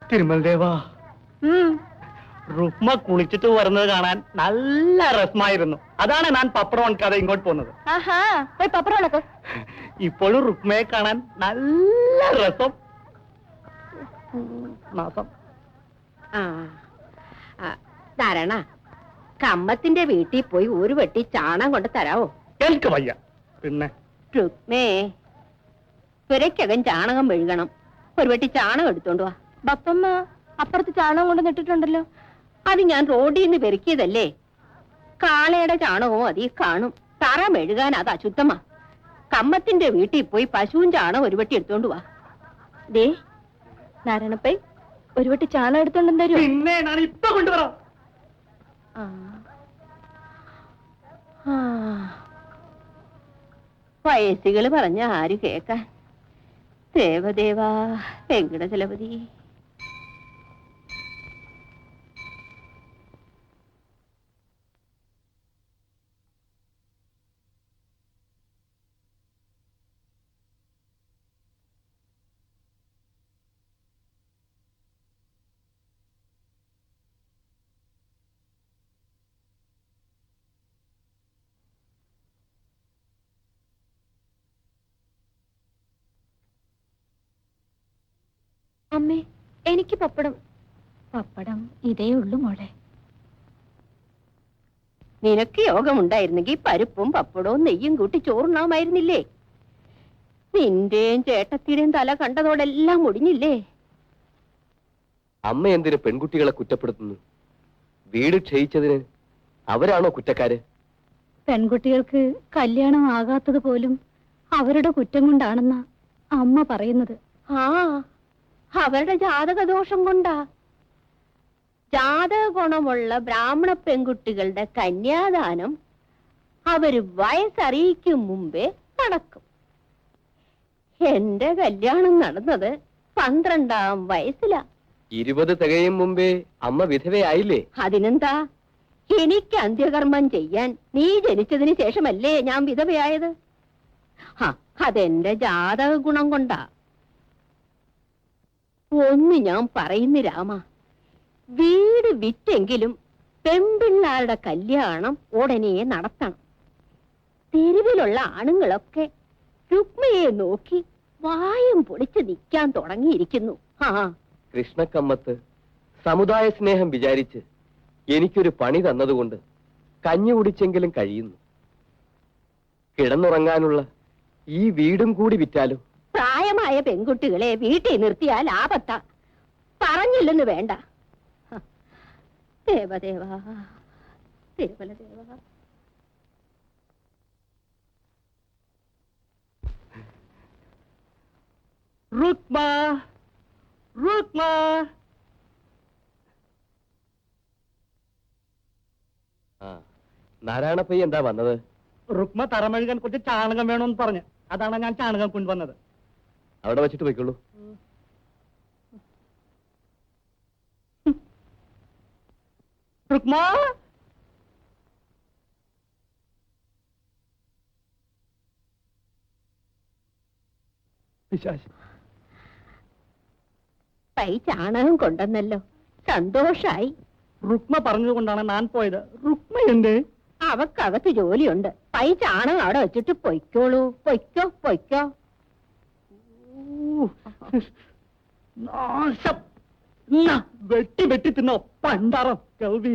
തിരുമൽ ദേവാ, റുക്മ കുളിച്ചിട്ട് വരുന്നത് കാണാൻ നല്ല രസമായിരുന്നു. അതാണ് ഞാൻ പപ്പടം ഉണക്കാതെ ഇങ്ങോട്ട് പോകുന്നത്. ഇപ്പോഴും റുക്മയെ കാണാൻ നല്ല രസം. നാരായണ, കമ്മത്തിന്റെ വീട്ടിൽ പോയി ഒരു വെട്ടി ചാണകം കൊണ്ട് തരാവോ? എനിക്ക് വയ്യ. പിന്നെ രുക്മേ, പുരയ്ക്കകം ചാണകം മെഴുകണം. ഒരു വെട്ടി ചാണകം എടുത്തോണ്ട് വാ. ബപ്പമ്മ അപ്പുറത്ത് ചാണകം കൊണ്ട് നിട്ടിട്ടുണ്ടല്ലോ. അത് ഞാൻ റോഡിൽ നിന്ന് പെരുക്കിയതല്ലേ. കാളയുടെ ചാണകവും അതിൽ കാണും. തറ മെഴുകാൻ അത് അശുദ്ധമാ. കമ്മത്തിന്റെ വീട്ടിൽ പോയി പശുവും ചാണകം ഒരു വെട്ടി എടുത്തോണ്ട് വാ. ദേ നാരായണപ്പൈ, ഒരു വെട്ടി ചാണകം എടുത്തോണ്ടെന്ന് തരുമോ? പിന്നെ ഞാൻ ഇപ്പൊ കൊണ്ടുവരാം. വയസ്സുകള് പറഞ്ഞ ആര് കേക്കാൻ? ദേവദേവാ വെങ്കടചലപതി. അമ്മേ, എനിക്ക് പപ്പടം. പപ്പടം ഇതേ ഉള്ളു മോളെ. നിനക്ക് യോഗമുണ്ടായിരുന്നെങ്കിൽ പരിപ്പും പപ്പടവും നെയ്യും കൂട്ടി ചോറുണ്ണാമായിരുന്നില്ലേ? നിന്റെയും ചേട്ടത്തിയുടെയും തല കണ്ടതോടെല്ലാം മുടിഞ്ഞില്ലേ? അമ്മ എന്തിന് പെൺകുട്ടികളെ കുറ്റപ്പെടുത്തുന്നു? വീട് ക്ഷയിച്ചതിന് അവരാണോ കുറ്റക്കാര്? പെൺകുട്ടികൾക്ക് കല്യാണം ആകാത്തത് പോലും അവരുടെ കുറ്റം കൊണ്ടാണെന്നാ അമ്മ പറയുന്നത്. അവരുടെ ജാതകദോഷം കൊണ്ടാ. ജാതക ഗുണമുള്ള ബ്രാഹ്മണ പെൺകുട്ടികളുടെ കന്യാദാനം അവര് വയസ്സറിയിക്കും മുമ്പേ നടക്കും. എന്റെ കല്യാണം നടന്നത് 12-ാം വയസ്സിലാ. 20 തികയും മുമ്പേ അമ്മ വിധവയായില്ലേ? അതിനെന്താ? എനിക്ക് അന്ത്യകർമ്മം ചെയ്യാൻ നീ ജനിച്ചതിന് ശേഷമല്ലേ ഞാൻ വിധവയായത്. അതെന്റെ ജാതക ഗുണം കൊണ്ടാ. ഒന്ന് ഞാൻ പറയുന്നു രാമ, വീട് വിറ്റെങ്കിലും പെൺപിള്ളാരുടെ കല്യാണം ഉടനെ നടത്തണം. തെരുവിലുള്ള ആണുങ്ങളൊക്കെ രുക്മയെ നോക്കി വായും പൊളിച്ച് നിൽക്കാൻ തുടങ്ങിയിരിക്കുന്നു. കൃഷ്ണക്കമ്മത്ത് സമുദായ സ്നേഹം വിചാരിച്ച് എനിക്കൊരു പണി തന്നതുകൊണ്ട് കഞ്ഞി കുടിച്ചെങ്കിലും കഴിയുന്നു. കിടന്നുറങ്ങാനുള്ള ഈ വീടും കൂടി വിറ്റാലും. പ്രായമായ പെൺകുട്ടികളെ വീട്ടിൽ നിർത്തിയാൽ ആപത്ത. പറഞ്ഞില്ലെന്ന് വേണ്ട. ദേവദേവാ, തിരുമലദേവാ. റുക്മ, റുക്മ. നാരായണപ്പയ്യ എന്താ വന്നത്? റുക്മ തറമെഴുകാൻ കുറച്ച് ചാണകം വേണമെന്ന് പറഞ്ഞു. അതാണ് ഞാൻ ചാണകം കൊണ്ടുവന്നത്. അവിടെ വെച്ചിട്ട് പോയിക്കോളൂ. റുക്മ, പൈ ചാണകം കൊണ്ടെന്നല്ലോ, സന്തോഷായി. റുക്മ പറഞ്ഞതുകൊണ്ടാണ് ഞാൻ പോയത്. റുക്മ എന്തേ? അവക്കകത്ത് ജോലിയുണ്ട്. പൈ ചാണകം അവിടെ വെച്ചിട്ട് പൊയ്ക്കോളൂ. പൊയ്ക്കോ പൊയ്ക്കോ. നാശം. വെട്ടി വെട്ടി തിന്നോ പണ്ടാറോ കേൾവി.